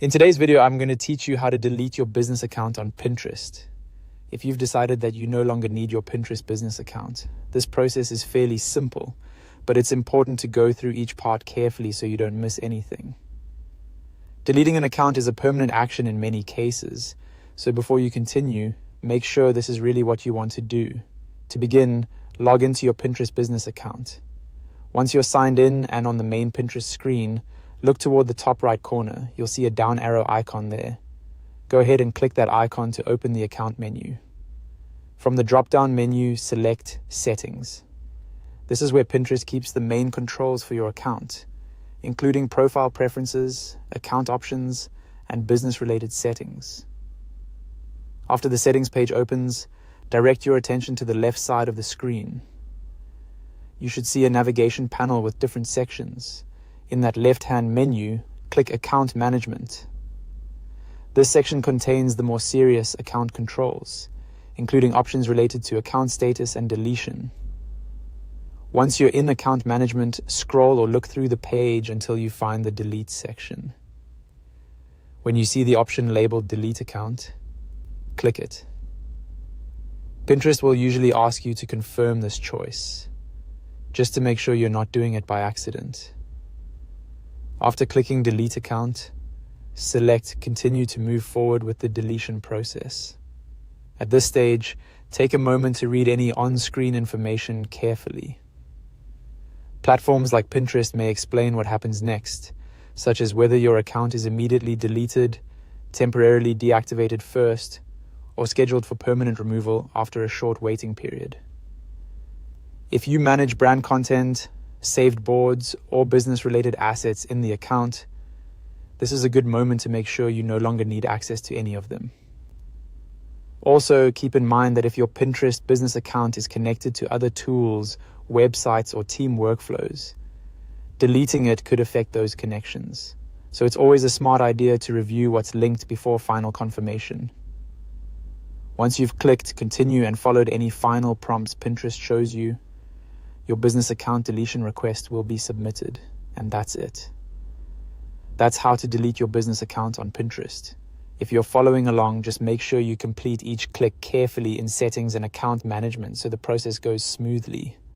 In today's video, I'm going to teach you how to delete your business account on Pinterest. If you've decided that you no longer need your Pinterest business account, this process is fairly simple, but it's important to go through each part carefully so you don't miss anything. Deleting an account is a permanent action in many cases, so before you continue, make sure this is really what you want to do. To begin, log into your Pinterest business account. Once you're signed in and on the main Pinterest screen, look toward the top right corner. You'll see a down arrow icon there. Go ahead and click that icon to open the account menu. From the drop-down menu, select Settings. This is where Pinterest keeps the main controls for your account, including profile preferences, account options, and business-related settings. After the settings page opens, direct your attention to the left side of the screen. You should see a navigation panel with different sections. In that left-hand menu, click Account Management. This section contains the more serious account controls, including options related to account status and deletion. Once you're in Account Management, scroll or look through the page until you find the Delete section. When you see the option labeled Delete Account, click it. Pinterest will usually ask you to confirm this choice, just to make sure you're not doing it by accident. After clicking Delete Account, select Continue to move forward with the deletion process. At this stage, take a moment to read any on-screen information carefully. Platforms like Pinterest may explain what happens next, such as whether your account is immediately deleted, temporarily deactivated first, or scheduled for permanent removal after a short waiting period. If you manage brand content, saved boards, or business-related assets in the account, this is a good moment to make sure you no longer need access to any of them. Also, keep in mind that if your Pinterest business account is connected to other tools, websites, or team workflows, deleting it could affect those connections. So it's always a smart idea to review what's linked before final confirmation. Once you've clicked Continue and followed any final prompts Pinterest shows you, your business account deletion request will be submitted, and that's it. That's how to delete your business account on Pinterest. If you're following along, just make sure you complete each click carefully in Settings and Account Management so the process goes smoothly.